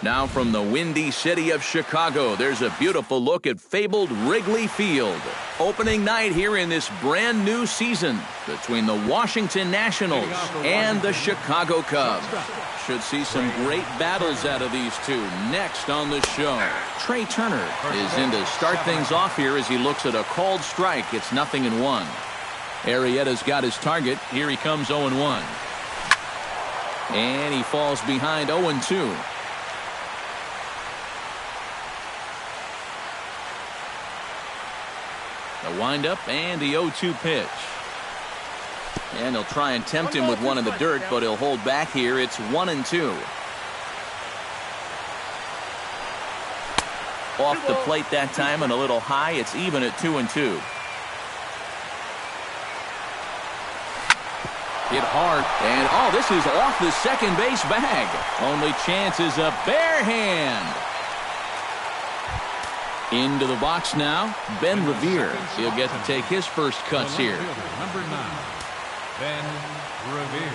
Now from the windy city of Chicago, there's a beautiful look at fabled Wrigley Field. Opening night here in this brand new season between the Washington Nationals and the Chicago Cubs. Should see some great battles out of these two next on the show. Trey Turner is in to start things off here as he looks at a called strike. It's 0-1. Arrieta's got his target. Here he comes 0-1. And he falls behind 0-2. The windup and the 0-2 pitch. And he'll try and tempt him with one in the dirt, but he'll hold back here. It's 1-2. Off the plate that time and a little high. It's even at 2-2. Hit hard, and oh, this is off the second base bag. Only chance is a bare hand. Into the box now, Ben Revere. He'll get to take his first cuts here. Number 9, Ben Revere.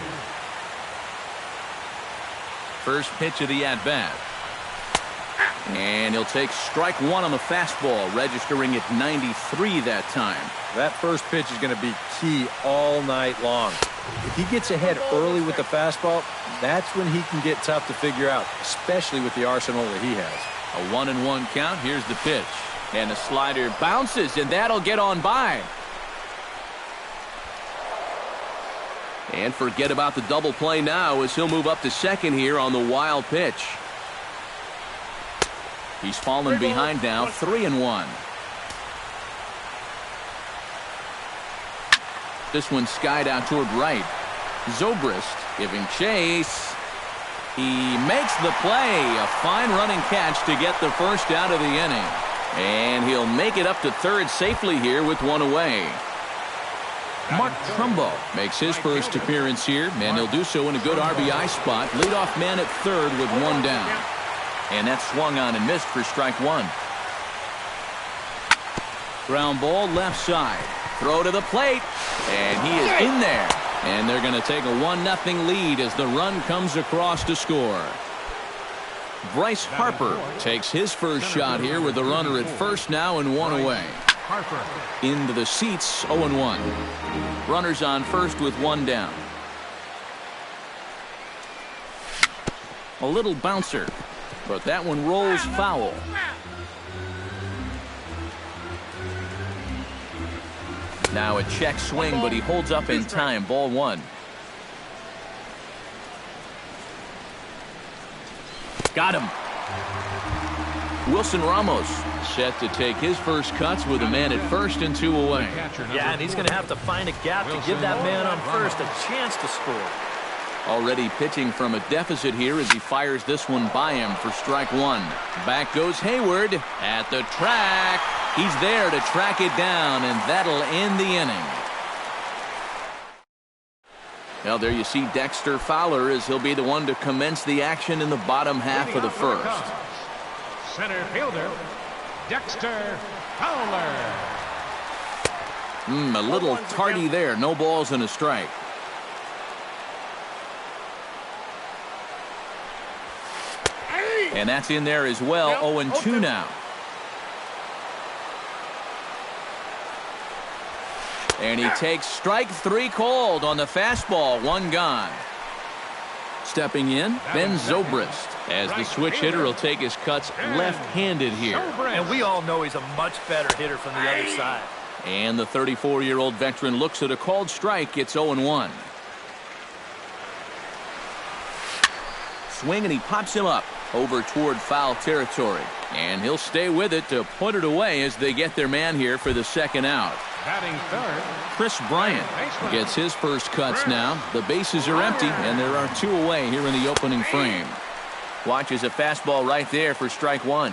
First pitch of the at-bat. And he'll take strike one on the fastball, registering at 93 that time. That first pitch is going to be key all night long. If he gets ahead early with the fastball, that's when he can get tough to figure out, especially with the arsenal that he has. A 1-1 count. Here's the pitch. And the slider bounces, and that'll get on by. And forget about the double play now as he'll move up to second here on the wild pitch. He's fallen behind now, 3-1. This one skied out toward right. Zobrist giving chase. He makes the play. A fine running catch to get the first out of the inning. And he'll make it up to third safely here with one away. Mark Trumbo makes his first appearance here, and he'll do so in a good RBI spot. Leadoff man at third with one down. And that's swung on and missed for strike one. Ground ball left side. Throw to the plate. And he is in there. And they're going to take a 1-0 lead as the run comes across to score. Bryce Harper takes his first shot here with the runner at first now and one away. Into the seats, 0-1. Runners on first with one down. A little bouncer, but that one rolls foul. Now a check swing, but he holds up in time. Ball one. Got him. Wilson Ramos set to take his first cuts with a man at first and two away. Yeah, and he's going to have to find a gap to give that man on first a chance to score. Already pitching from a deficit here as he fires this one by him for strike one. Back goes Hayward at the track. He's there to track it down, and that'll end the inning. Well, there you see Dexter Fowler as he'll be the one to commence the action in the bottom half of the first. Center fielder, Dexter Fowler. A little tardy there. No balls and a strike. And that's in there as well. 0-2 now. And he takes strike three called on the fastball. One gone. Stepping in, Ben Zobrist, as the switch hitter will take his cuts left-handed here. And we all know he's a much better hitter from the other side. And the 34-year-old veteran looks at a called strike. It's 0-1. Swing, and he pops him up over toward foul territory. And he'll stay with it to put it away as they get their man here for the second out. Batting third, Chris Bryant gets his first cuts now. The bases are empty, and there are two away here in the opening frame. Watches a fastball right there for strike one.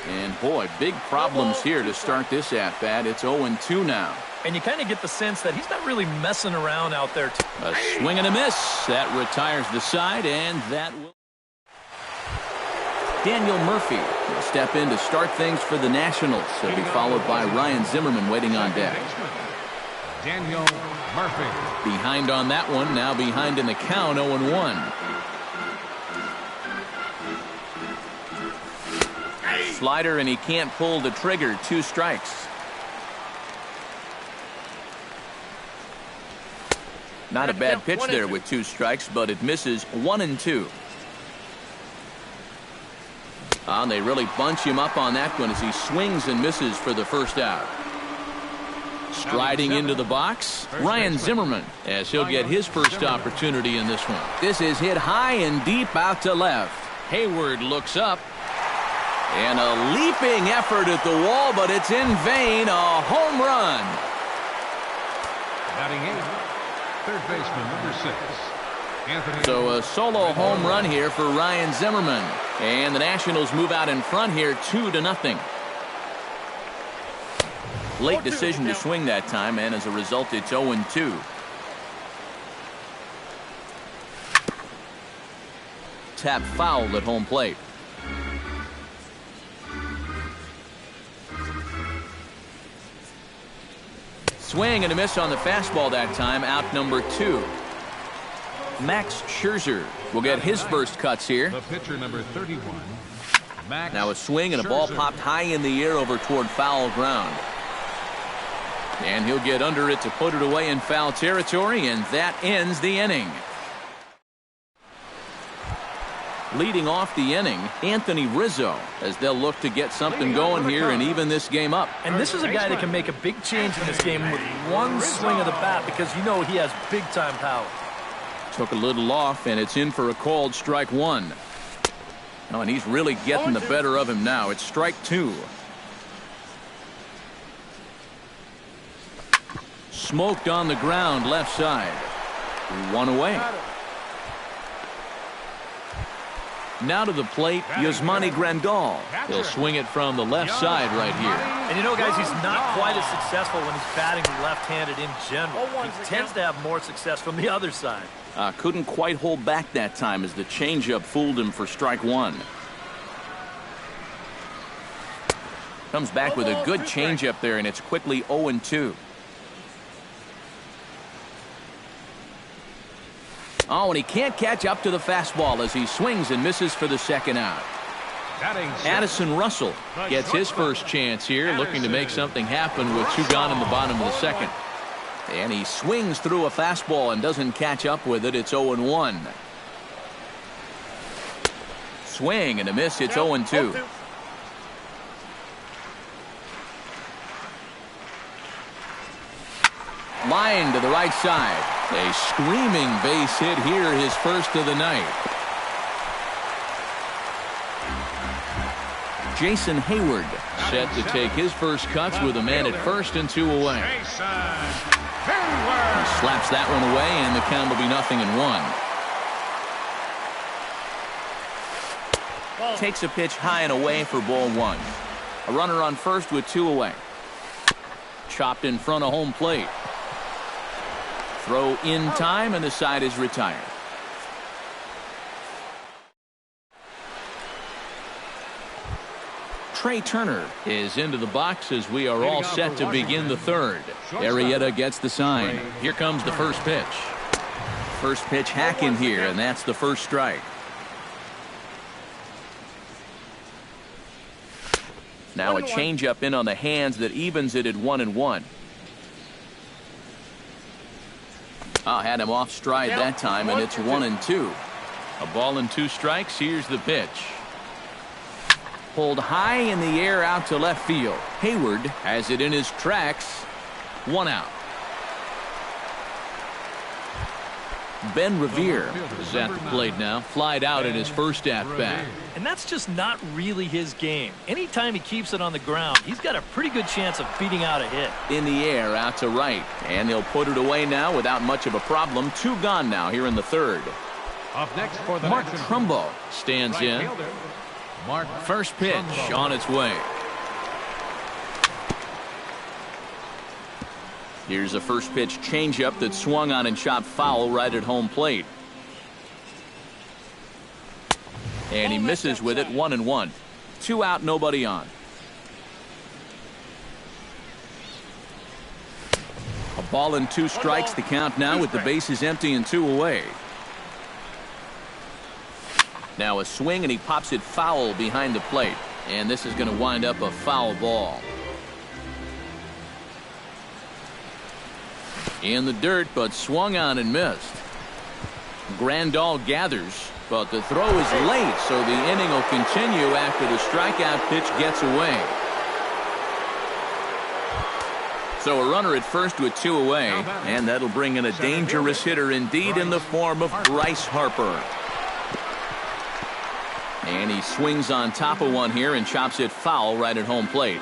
And boy, big problems here to start this at-bat. It's 0-2 now. And you kind of get the sense that he's not really messing around out there. A swing and a miss. That retires the side, and that will... Daniel Murphy will step in to start things for the Nationals. He'll be followed by Ryan Zimmerman waiting on deck. Daniel Murphy. Behind on that one, now behind in the count, 0-1. Slider, and he can't pull the trigger. 2 strikes. Not a bad pitch there with 2 strikes, but it misses. 1-2. And they really bunch him up on that one as he swings and misses for the first out. Striding into the box, Ryan Zimmerman, as he'll get his first opportunity in this one. This is hit high and deep out to left. Hayward looks up. And a leaping effort at the wall, but it's in vain. A home run. Batting 8th, third baseman, number 6. Anthony. So a solo home run here for Ryan Zimmerman. And the Nationals move out in front here 2-0. Late decision to swing that time, and as a result, it's 0-2. Tap foul at home plate. Swing and a miss on the fastball that time. Out number 2. Max Scherzer will get his first cuts here. The pitcher, number 31. Max Now a swing and a ball Scherzer. popped high in the air over toward foul ground. And he'll get under it to put it away in foul territory, and that ends the inning. Leading off the inning, Anthony Rizzo, as they'll look to get something going here and even this game up. And this is a guy that can make a big change in this game with one swing of the bat, because you know he has big-time power. Took a little off, and it's in for a called strike 1. Oh, and he's really getting the better of him now. It's strike 2. Smoked on the ground left side. 1 away. Now to the plate, Yasmani Grandal. He'll swing it from the left side right here. And you know, guys, he's not quite as successful when he's batting left-handed in general. He tends to have more success from the other side. Couldn't quite hold back that time as the changeup fooled him for strike 1. Comes back with a good changeup there, and it's quickly 0-2. Oh, and he can't catch up to the fastball as he swings and misses for the second out. Addison Russell gets his first chance here, looking to make something happen with 2 gone in the bottom of the second. And he swings through a fastball and doesn't catch up with it. It's 0-1. Swing and a miss. It's 0-2. Line to the right side. A screaming base hit here, his first of the night. Jason Hayward set to take his first cuts with a man at first and 2 away. He slaps that one away, and the count will be 0-1. Takes a pitch high and away for ball 1. A runner on first with 2 away. Chopped in front of home plate. Throw in time, and the side is retired. Trey Turner is into the box as we are all set to begin the third. Arrieta gets the sign. Here comes the first pitch. First pitch hack in here, and that's the first strike. Now a changeup in on the hands that evens it at 1-1. Had him off stride that time, and it's 1-2. A ball and 2 strikes. Here's the pitch. Pulled high in the air out to left field. Hayward has it in his tracks. 1 out. Ben Revere is at the plate now. Flied out in his first at-bat. And that's just not really his game. Anytime he keeps it on the ground, he's got a pretty good chance of beating out a hit. In the air out to right. And they'll put it away now without much of a problem. 2 gone now here in the third. Up next for the Mark Trumbo stands in. First pitch on its way. Here's a first pitch changeup that swung on and chopped foul right at home plate. And he misses with it. 1-1. 2 out, nobody on. A Ball and 2 strikes, the count now with the bases empty and 2 away. Now a swing, and he pops it foul behind the plate. And this is going to wind up a foul ball. In the dirt, but swung on and missed. Grandal gathers, but the throw is late, so the inning will continue after the strikeout pitch gets away. So a runner at first with 2 away, and that'll bring in a dangerous hitter indeed in the form of Bryce Harper. And he swings on top of one here and chops it foul right at home plate.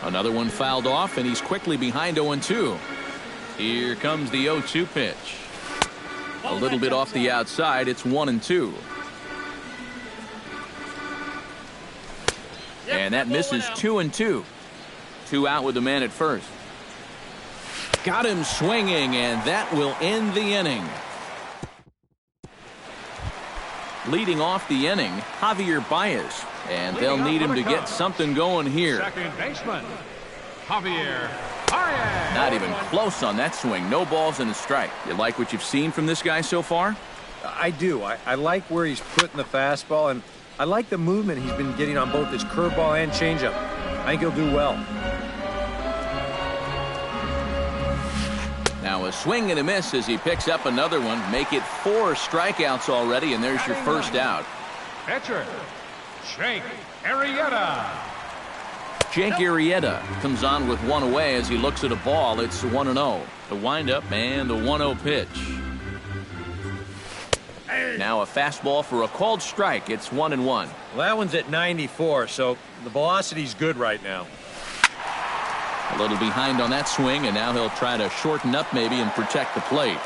Another one fouled off, and he's quickly behind 0-2. Here comes the 0-2 pitch. A little bit off the outside. It's 1-2. And that misses 2-2. 2 out with the man at first. Got him swinging, and that will end the inning. Leading off the inning, Javier Baez. And they'll need him to get something going here. Second baseman, Javier Baez. Not even close on that swing. No balls and a strike. You like what you've seen from this guy so far? I do. I like where he's putting the fastball, and I like the movement he's been getting on both his curveball and changeup. I think he'll do well. Now a swing and a miss as he picks up another one. Make it 4 strikeouts already, and there's your first out. Pitcher, Jake Arrieta. Jake Arrieta comes on with 1 away as he looks at a ball. It's 1-0. The windup and the 1-0 pitch. Now a fastball for a called strike. It's 1-1. Well, that one's at 94, so the velocity's good right now. A little behind on that swing, and now he'll try to shorten up maybe and protect the plate.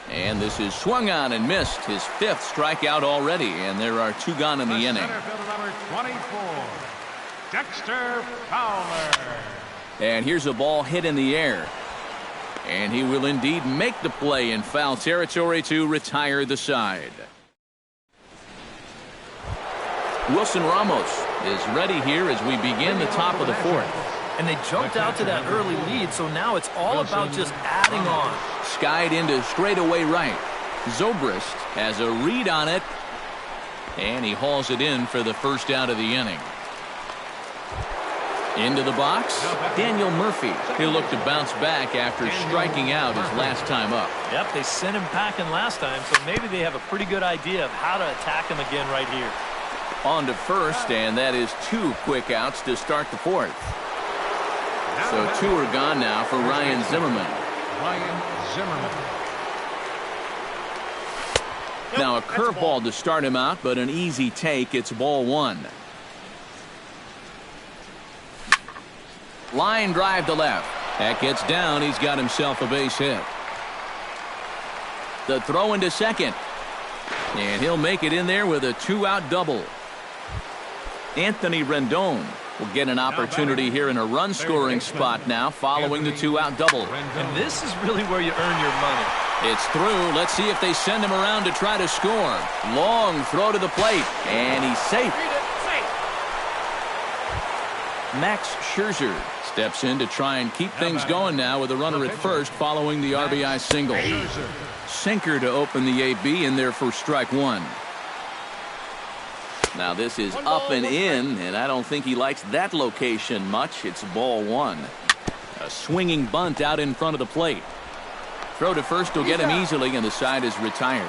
And this is swung on and missed. His 5th strikeout already, and there are 2 gone in the inning. Center fielder number 24, Dexter Fowler. And here's a ball hit in the air. And he will indeed make the play in foul territory to retire the side. Wilson Ramos is ready here as we begin the top of the 4th. And they jumped out to that early lead, so now it's all about just adding on. Skied into straightaway right. Zobrist has a read on it, and he hauls it in for the first out of the inning. Into the box, Daniel Murphy. He'll look to bounce back after striking out his last time up. Yep, they sent him packing last time, so maybe they have a pretty good idea of how to attack him again right here. On to first, and that is 2 quick outs to start the 4th. So 2 are gone now for Ryan Zimmerman. Now a curveball to start him out, but an easy take. It's ball 1. Line drive to left. That gets down. He's got himself a base hit. The throw into second. And he'll make it in there with a 2-out double. Anthony Rendon will get an opportunity here in a run-scoring spot now following the 2-out double. And this is really where you earn your money. It's through. Let's see if they send him around to try to score. Long throw to the plate, and he's safe. Max Scherzer steps in to try and keep things going now with a runner at first following the RBI single. Sinker to open the AB in there for strike 1. Now this is up and in, and I don't think he likes that location much. It's ball 1. A swinging bunt out in front of the plate. Throw to first will get him easily, and the side is retired.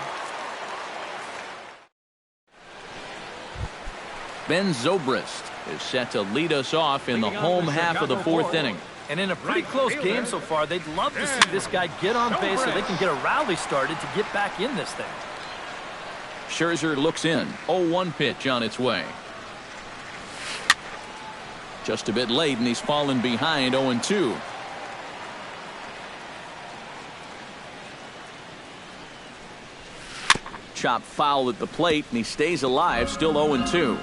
Ben Zobrist is set to lead us off in the home half of the 4th inning. And in a pretty close game so far, they'd love to see this guy get on base so they can get a rally started to get back in this thing. Scherzer looks in. 0-1 pitch on its way. Just a bit late, and he's fallen behind 0-2. Chop foul at the plate, and he stays alive, still 0-2.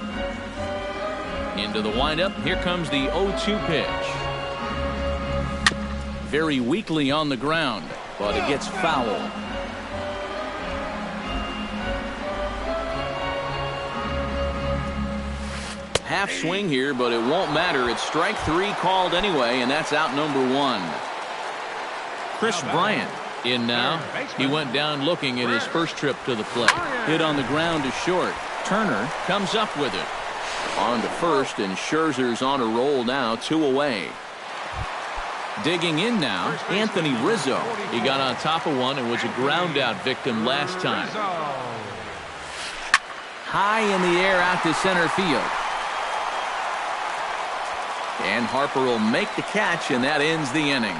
Into the windup. Here comes the 0-2 pitch. Very weakly on the ground, but it gets foul. half swing here, but it won't matter. It's strike 3 called anyway, and that's out number 1. Chris Bryant in now. He went down looking at his first trip to the plate. Hit on the ground to short. Turner comes up with it. On to first, and Scherzer's on a roll now, 2 away. Digging in now, Anthony Rizzo. He got on top of one and was a ground out victim last time. High in the air out to center field. And Harper will make the catch, and that ends the inning.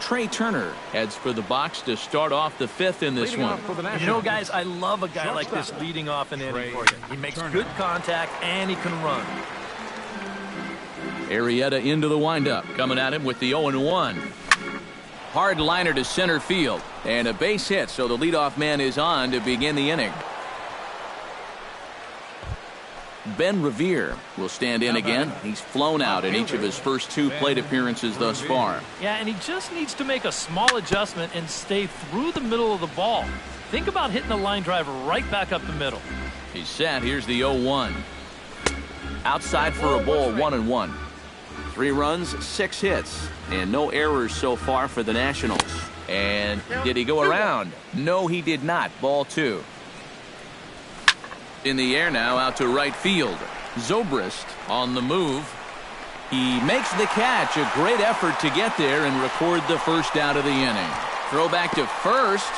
Trey Turner heads for the box to start off the 5th in this one. You know, guys, I love a guy like this leading off an inning for you. He makes good contact, and he can run. Arrieta into the windup, coming at him with the 0-1. Hard liner to center field, and a base hit, so the leadoff man is on to begin the inning. Ben Revere will stand in again. He's flown out in each of his first 2 plate appearances thus far. Yeah, and he just needs to make a small adjustment and stay through the middle of the ball. Think about hitting a line drive right back up the middle. He's set. Here's the 0-1. Outside for a ball, 1-1. 3 runs, 6 hits, and no errors so far for the Nationals. And did he go around? No, he did not. Ball 2. In the air now, out to right field. Zobrist on the move. He makes the catch. A great effort to get there and record the first out of the inning. Throw back to first.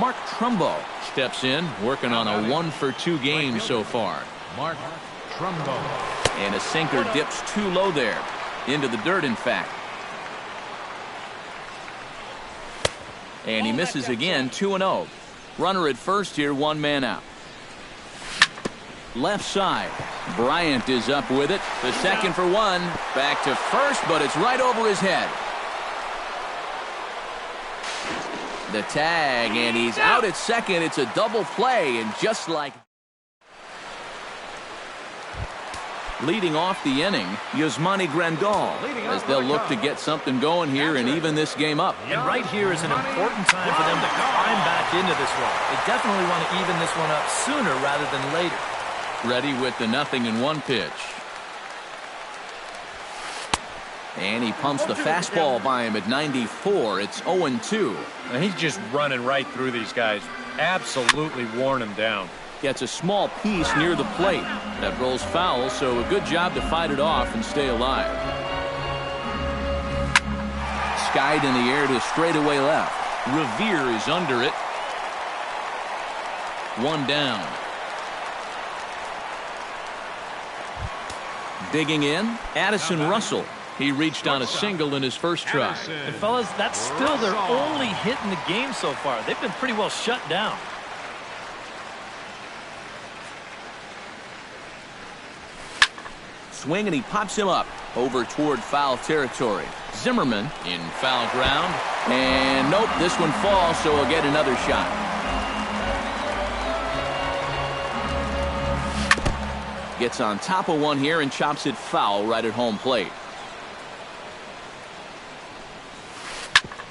Mark Trumbo steps in, working on a 1-for-2 game so far. Mark Trumbo. And a sinker dips too low there. Into the dirt, in fact. And he misses again, 2-0. Runner at first here, 1 man out. Left side. Bryant is up with it. The second for 1. Back to first, but it's right over his head. The tag, and he's out at second. It's a double play, and just like... Leading off the inning, Yasmani Grandal, as they'll look to get something going here and even this game up. And right here is an important time for them to climb back into this one. They definitely want to even this one up sooner rather than later. Ready with the 0-1 pitch. And he pumps the fastball by him at 94. It's 0-2. And he's just running right through these guys. Absolutely worn them down. Gets a small piece near the plate. That rolls foul, so a good job to fight it off and stay alive. Skied in the air to straightaway left. Revere is under it. 1 down. Digging in, Addison Russell. He reached on a single in his first try. And fellas, that's still their only hit in the game so far. They've been pretty well shut down. Swing, and he pops him up over toward foul territory. Zimmerman in foul ground. And nope, this one falls, so he'll get another shot. Gets on top of one here and chops it foul right at home plate.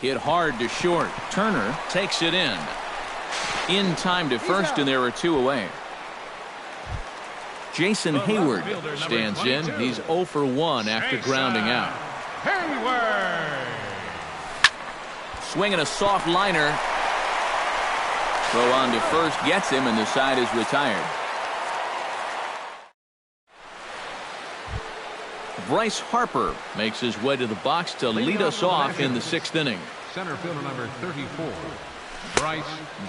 Hit hard to short. Turner takes it in time to first, and there are 2 away. Jason Hayward stands in. He's 0 for 1 after grounding out. Hayward. Swinging a soft liner. Throw on to first, gets him, and the side is retired. Bryce Harper makes his way to the box to lead us off in the 6th inning. Center fielder number 34, Bryce.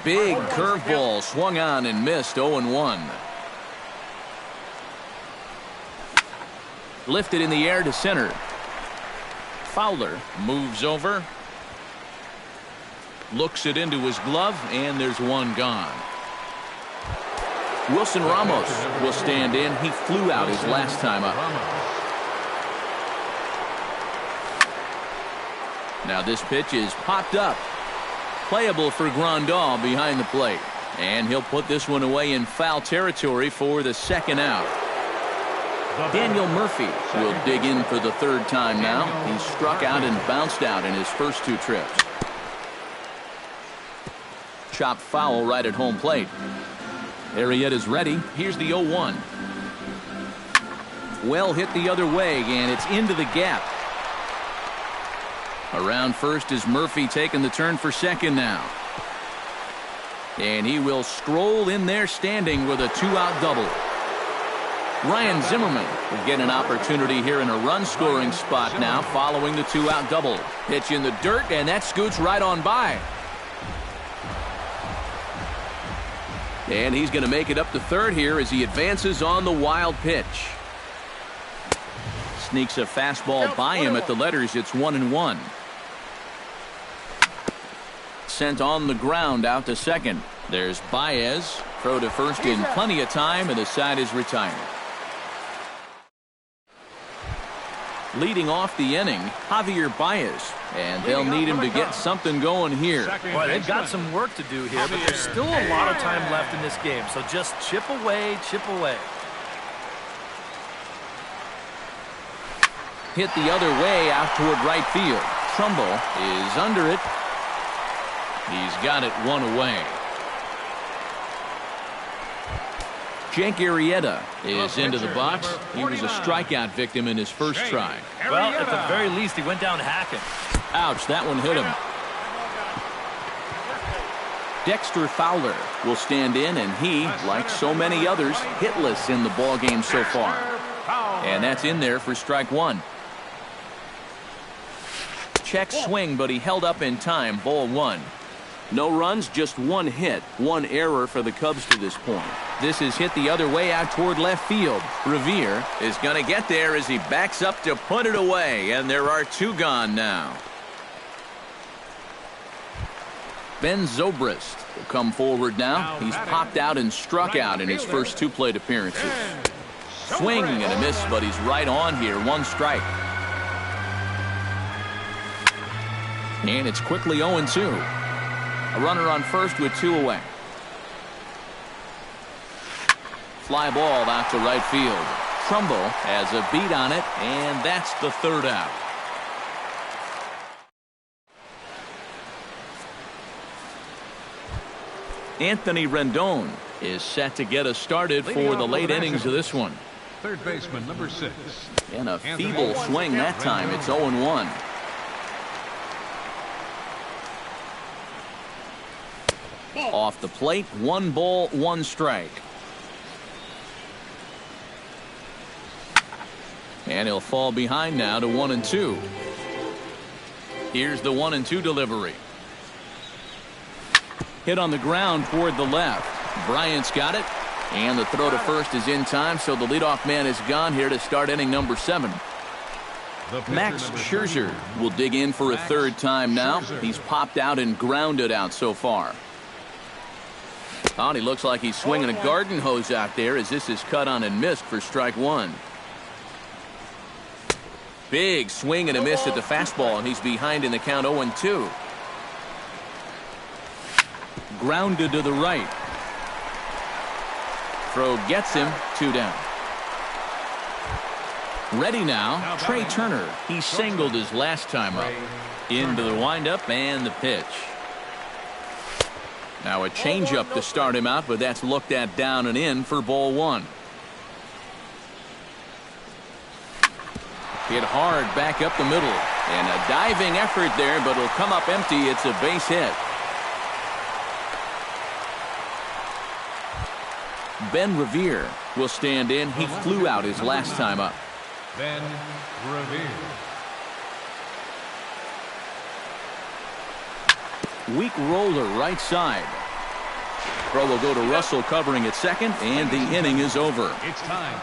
Big curveball swung on and missed. 0-1. Lifted in the air to center. Fowler moves over. Looks it into his glove, and there's 1 gone. Wilson Ramos will stand in. He flew out his last time up. Now this pitch is popped up. Playable for Grandal behind the plate. And he'll put this one away in foul territory for the 2nd out. Daniel Murphy will dig in for the 3rd time now. He struck out and bounced out in his first 2 trips. Chopped foul right at home plate. Arrieta's ready. Here's the 0-1. Well hit the other way, and it's into the gap. Around first is Murphy taking the turn for second now. And he will stroll in there standing with a 2-out double. Ryan Zimmerman will get an opportunity here in a run-scoring spot now following the 2-out double. Pitch in the dirt, and that scoots right on by. And he's going to make it up to third here as he advances on the wild pitch. Sneaks a fastball by him at the letters. It's 1-1. Sent on the ground out to second. There's Baez. Throw to first in plenty of time, and the side is retired. Leading off the inning, Javier Baez, and they'll need him to get something going here. Boy, they've got some work to do here, but there's still a lot of time left in this game, so just chip away, chip away. Hit the other way out toward right field. Trumbull is under it. He's got it one away. Jake Arrieta is into the box. He was a strikeout victim in his first try. Well, at the very least, he went down hacking. Ouch, that one hit him. Dexter Fowler will stand in, and he, like so many others, hitless in the ballgame so far. And that's in there for strike one. Check swing, but he held up in time. Ball one. No runs, just one hit, one error for the Cubs to this point. This is hit the other way out toward left field. Revere is going to get there as he backs up to put it away, and there are two gone now. Ben Zobrist will come forward now. He's popped out and struck out in his first two plate appearances. Swing and a miss, but he's right on here. One strike. And it's quickly 0-2. A runner on first with two away. Fly ball out to right field. Trumbull has a beat on it, and that's the third out. Anthony Rendon is set to get us started for the late innings of this one. Third baseman, number 6. And a feeble swing that time. It's 0-1. Off the plate, 1 ball, 1 strike. And he'll fall behind now to 1-2. Here's the 1-2 delivery. Hit on the ground toward the left. Bryant's got it. And the throw to first is in time, so the leadoff man is gone here to start inning number 7. Max Scherzer will dig in for a third time now. He's popped out and grounded out so far. Oh, and he looks like he's swinging a garden hose out there as this is cut on and missed for strike one. Big swing and a miss at the fastball, and he's behind in the count 0-2. Grounded to the right. Throw gets him, 2 down. Ready now, Trey Turner. He singled his last time up. Into the windup and the pitch. Now a changeup to start him out, but that's looked at down and in for ball 1. Hit hard back up the middle. And a diving effort there, but it'll come up empty. It's a base hit. Ben Revere will stand in. He flew out his last time up. Ben Revere. Weak roller right side. Throw will go to Russell covering at second, and the inning is over. It's time.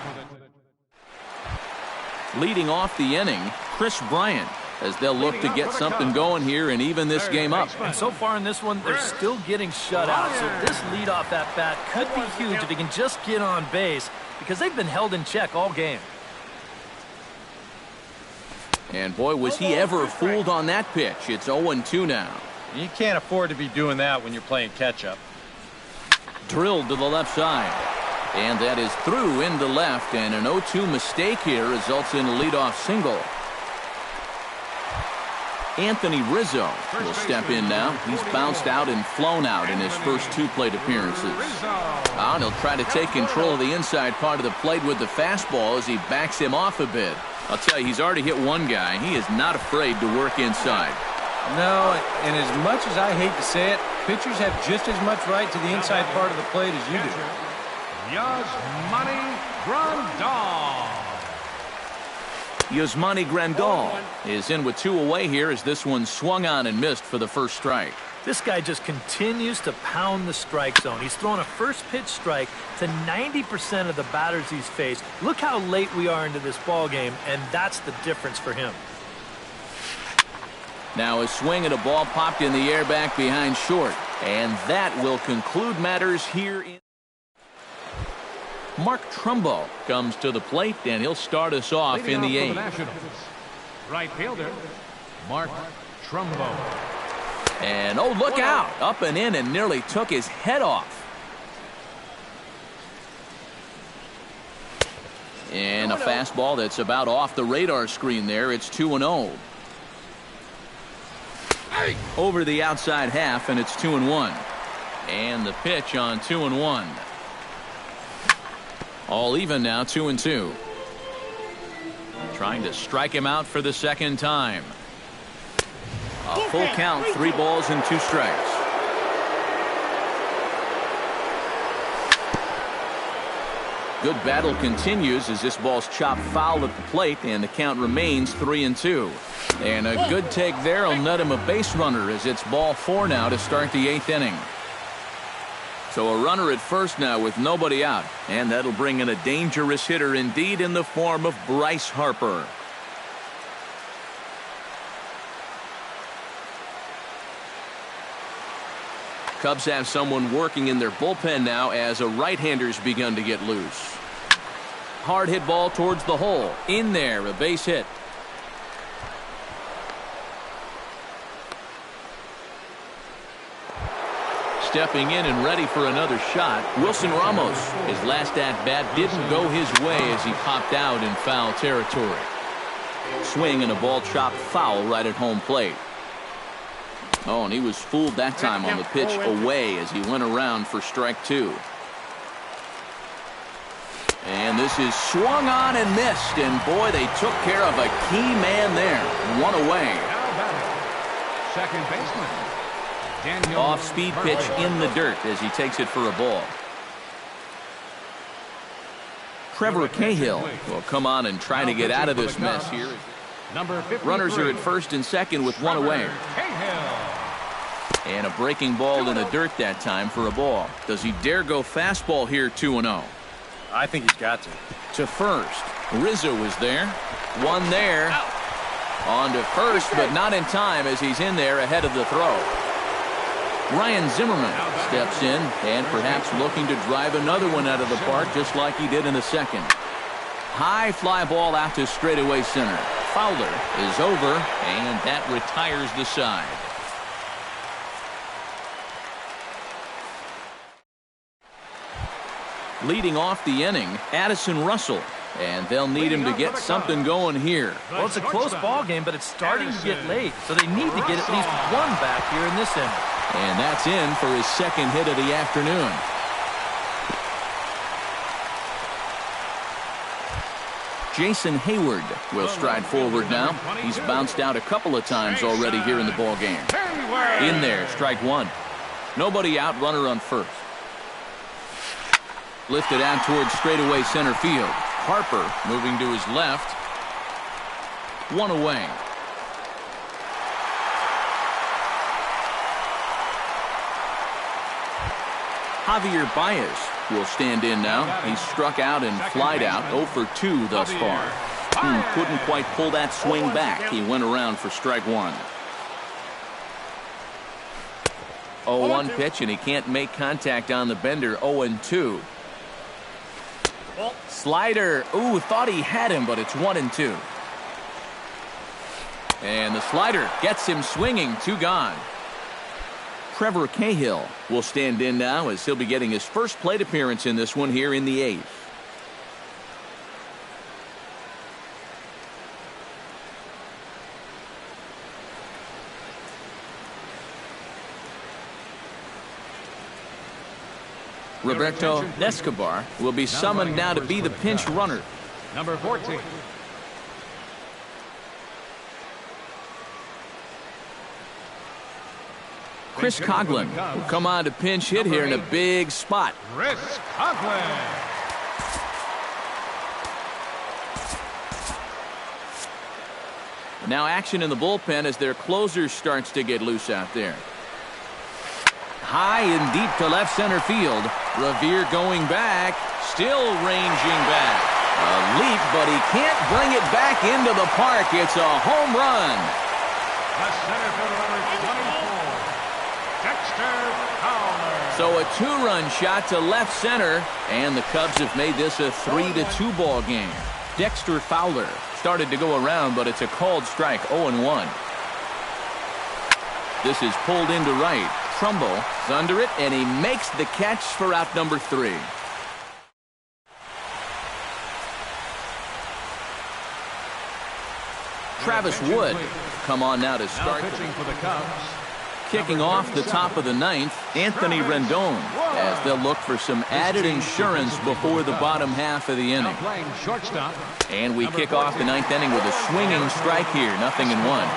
Leading off the inning, Chris Bryant, as they'll look to get something going here and even this game up. And so far in this one, they're still getting shut out. So this leadoff at bat could be huge if he can just get on base, because they've been held in check all game. And boy, was he ever fooled on that pitch. It's 0-2 now. You can't afford to be doing that when you're playing catch-up. Drilled to the left side. And that is through into left, and an 0-2 mistake here results in a leadoff single. Anthony Rizzo will step in now. He's bounced out and flown out in his first 2 plate appearances. And he'll try to take control of the inside part of the plate with the fastball as he backs him off a bit. I'll tell you, he's already hit one guy. He is not afraid to work inside. No, and as much as I hate to say it, pitchers have just as much right to the inside part of the plate as you do. Yasmani Grandal. Yasmani Grandal is in with 2 away here as this one swung on and missed for the first strike. This guy just continues to pound the strike zone. He's thrown a first pitch strike to 90% of the batters he's faced. Look how late we are into this ball game, and that's the difference for him. Now a swing and a ball popped in the air back behind short, and that will conclude matters here in. Mark Trumbo comes to the plate, and he'll start us off in the 8th. Right fielder, Mark Trumbo. And oh, look out! Up and in and nearly took his head off. And a fastball that's about off the radar screen there. It's 2-0. Over the outside half, and it's 2-1. And the pitch on 2-1. All even now, 2-2. Trying to strike him out for the second time. A full count, 3 balls and 2 strikes. Good battle continues as this ball's chopped foul at the plate, and the count remains 3-2. And a good take there will net him a base runner as it's ball 4 now to start the 8th inning. So a runner at first now with nobody out, and that'll bring in a dangerous hitter indeed in the form of Bryce Harper. Cubs have someone working in their bullpen now as a right-hander's begun to get loose. Hard hit ball towards the hole. In there, a base hit. Stepping in and ready for another shot, Wilson Ramos. His last at-bat didn't go his way as he popped out in foul territory. Swing and a ball chopped foul right at home plate. Oh, and he was fooled that time on the pitch away as he went around for strike 2. And this is swung on and missed, and boy, they took care of a key man there. 1 away. Second baseman. Off-speed pitch in the dirt as he takes it for a ball. Trevor Cahill will come on and try to get out of this mess here. Runners are at first and second with 1 away. And a breaking ball in the dirt that time for a ball. Does he dare go fastball here, 2-0? I think he's got to. To first. Rizzo is there. One there. On to first, but not in time as he's in there ahead of the throw. Ryan Zimmerman steps in and perhaps looking to drive another one out of the park just like he did in the second. High fly ball out to straightaway center. Fowler is over, and that retires the side. Leading off the inning, Addison Russell, and they'll need him to get something going here. Well, it's a close ball game, but it's starting to get late, so they need to get at least 1 back here in this inning. And that's in for his second hit of the afternoon. Jason Hayward will stride forward now. He's bounced out a couple of times already here in the ball game. In there, strike 1. Nobody out, runner on first. Lifted out towards straightaway center field. Harper moving to his left. 1 away. Javier Baez will stand in now. He's struck out and flied out 0 for 2 thus far. Couldn't quite pull that swing back. He went around for strike 1. 0-1 pitch, and he can't make contact on the bender. 0-2. Slider. Ooh, thought he had him, but it's 1-2. And the slider gets him swinging. 2 gone. Trevor Cahill will stand in now as he'll be getting his first plate appearance in this one here in the 8th. Roberto Escobar will be summoned now to be the pinch runner. Number 14. Chris Coughlin will come on to pinch hit here in a big spot. Chris Coughlin. Now action in the bullpen as their closer starts to get loose out there. High and deep to left center field. Revere going back, still ranging back. A leap, but he can't bring it back into the park. It's a home run. Left center fielder number 24, Dexter Fowler. So a two-run shot to left center, and the Cubs have made this a 3-2 ball game. Dexter Fowler started to go around, but it's a called strike, 0-1. This is pulled into right. Trumbo is under it, and he makes the catch for out number 3. Travis Wood come on now to Now start. pitching for the Cubs. Kicking off the top of the 9th, Anthony Rendon, as they'll look for some added insurance before the bottom half of the Now inning. playing shortstop. And we kick off the 9th inning with a swinging strike here, 0-1.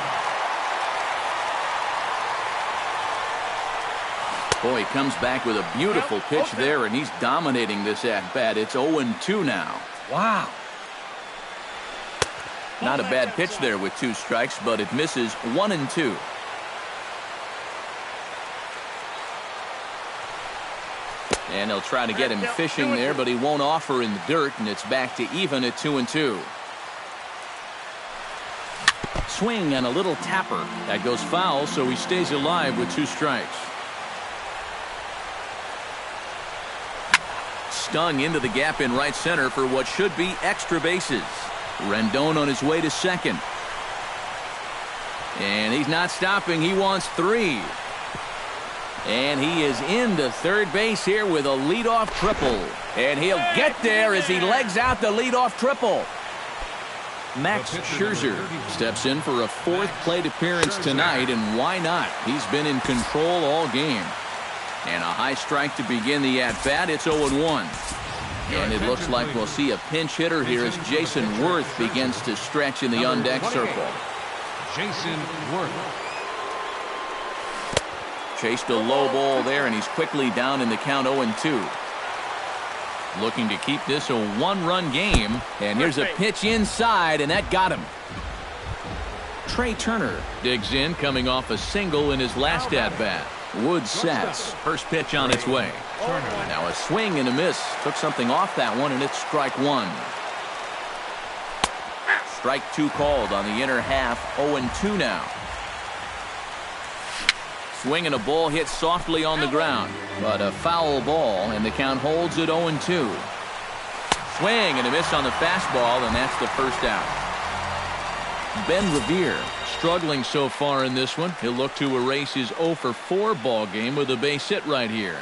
Boy, he comes back with a beautiful pitch there, and he's dominating this at-bat. It's 0-2 now. Wow. Not a bad pitch there with 2 strikes, but it misses 1-2. And he'll try to get him fishing there, but he won't offer in the dirt, and it's back to even at 2-2. Swing and a little tapper. That goes foul, so he stays alive with 2 strikes. Stung into the gap in right center for what should be extra bases. Rendon on his way to second. And he's not stopping. He wants 3. And he is into third base here with a leadoff triple. And he'll get there as he legs out the leadoff triple. Max Scherzer steps in for a 4th plate appearance tonight, and why not? He's been in control all game. And a high strike to begin the at-bat. It's 0-1. And it looks like we'll see a pinch hitter here as Jason Worth begins to stretch in the on-deck circle. Jason Worth. Chased a low ball there, and he's quickly down in the count 0-2. Looking to keep this a 1-run game. And here's a pitch inside, and that got him. Trey Turner digs in, coming off a single in his last at-bat. Wood sets. First pitch on its way. Now a swing and a miss. Took something off that one, and it's strike 1. Strike 2 called on the inner half. 0-2 now. Swing and a ball hit softly on the ground, but a foul ball, and the count holds at 0-2. Swing and a miss on the fastball, and that's the first out. Ben Revere struggling so far in this one. He'll look to erase his 0-4 ball game with a base hit right here.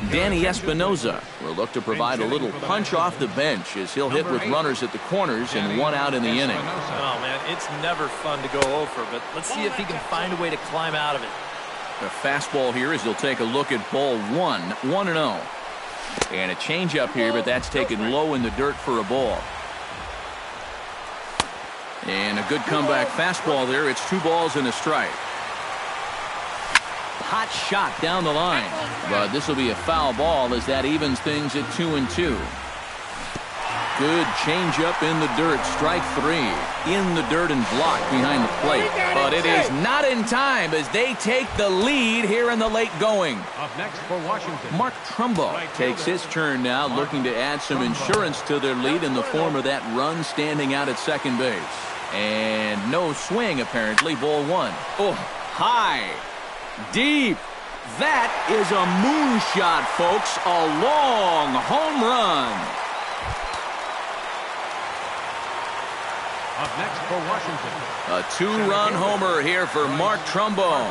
Danny Espinoza will look to provide a little punch off the bench as he'll hit with runners at the corners and 1 out in the inning. Oh, man, it's never fun to go over, but let's see if he can find a way to climb out of it. The fastball here as he'll take a look at ball 1, 1-0. And a changeup here, but that's taken low in the dirt for a ball. And a good comeback fastball there. It's 2 balls and a strike. Hot shot down the line, but this will be a foul ball as that evens things at 2-2. Good changeup in the dirt. Strike 3 in the dirt and blocked behind the plate, but it is not in time as they take the lead here in the late going. Up next for Washington, Mark Trumbo takes his turn now, looking to add some insurance to their lead in the form of that run standing out at second base. And no swing apparently. Ball 1. Oh, high. Deep. That is a moonshot, folks. A long home run. Up next for Washington. A two-run homer here for Mark Trumbo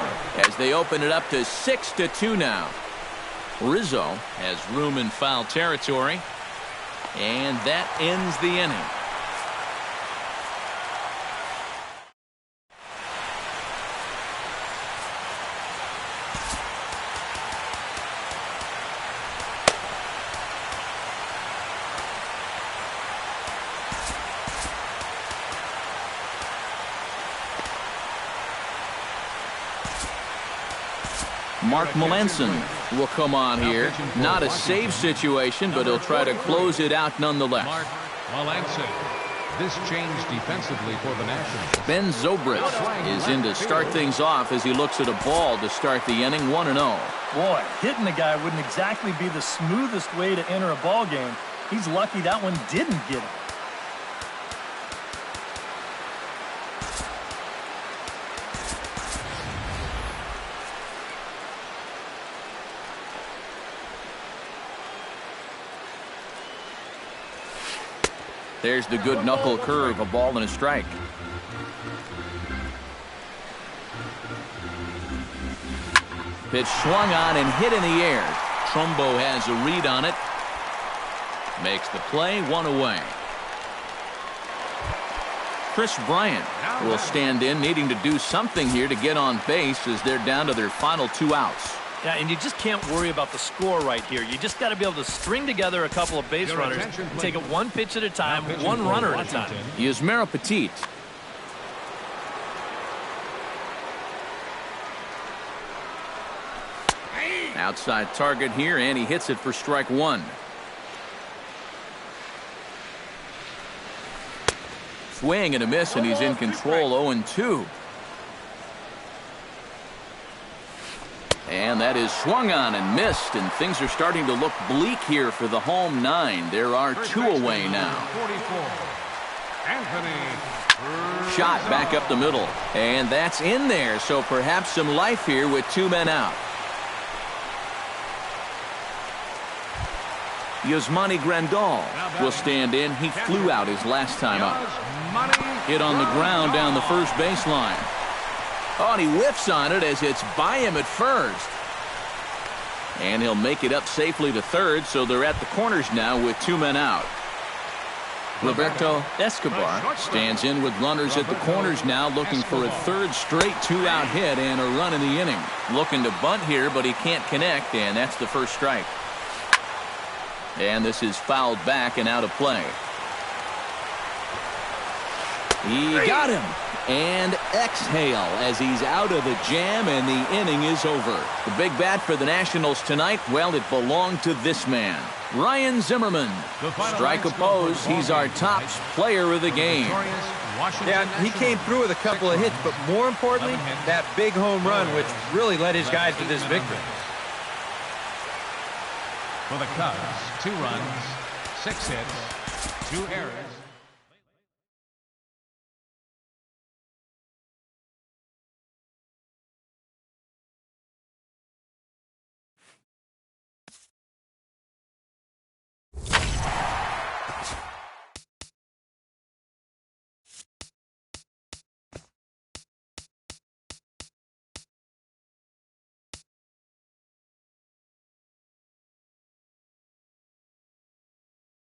as they open it up to 6-2 now. Rizzo has room in foul territory, and that ends the inning. Mark Melanson will come on here. Not a save situation, but he'll try to close it out nonetheless. Mark Melanson. This change defensively for the Nationals. Ben Zobrist is in to start things off as he looks at a ball to start the inning 1-0. Boy, hitting the guy wouldn't exactly be the smoothest way to enter a ball game. He's lucky that one didn't get him. There's the good knuckle curve, a ball and a strike. Pitch swung on and hit in the air. Trumbo has a read on it. Makes the play, one away. Chris Bryant will stand in, needing to do something here to get on base as they're down to their final 2 outs. Yeah, and you just can't worry about the score right here. You just got to be able to string together a couple of base runners and take it one pitch at a time, one runner at a time. Yusmeiro Petit. Outside target here, and he hits it for strike 1. Swing and a miss, and he's in control, 0-2. And that is swung on and missed, and things are starting to look bleak here for the home 9. There are 2 away now. Shot back up the middle, and that's in there, so perhaps some life here with 2 men out. Yasmani Grandal will stand in. He flew out his last time up. Hit on the ground down the first baseline. Oh, and he whiffs on it as it's by him at first. And he'll make it up safely to third, so they're at the corners now with 2 men out. Roberto Escobar stands in with runners at the corners now, looking for a third straight 2-out hit and a run in the inning. Looking to bunt here, but he can't connect, and that's the first strike. And this is fouled back and out of play. He got him. And exhale as he's out of the jam, and the inning is over. The big bat for the Nationals tonight, well, it belonged to this man, Ryan Zimmerman. Strike opposed, he's our top player of the game. Yeah, he came through with a couple of hits, but more importantly, that big home run, which really led his guys to this victory. For the Cubs, 2 runs, 6 hits, 2 errors.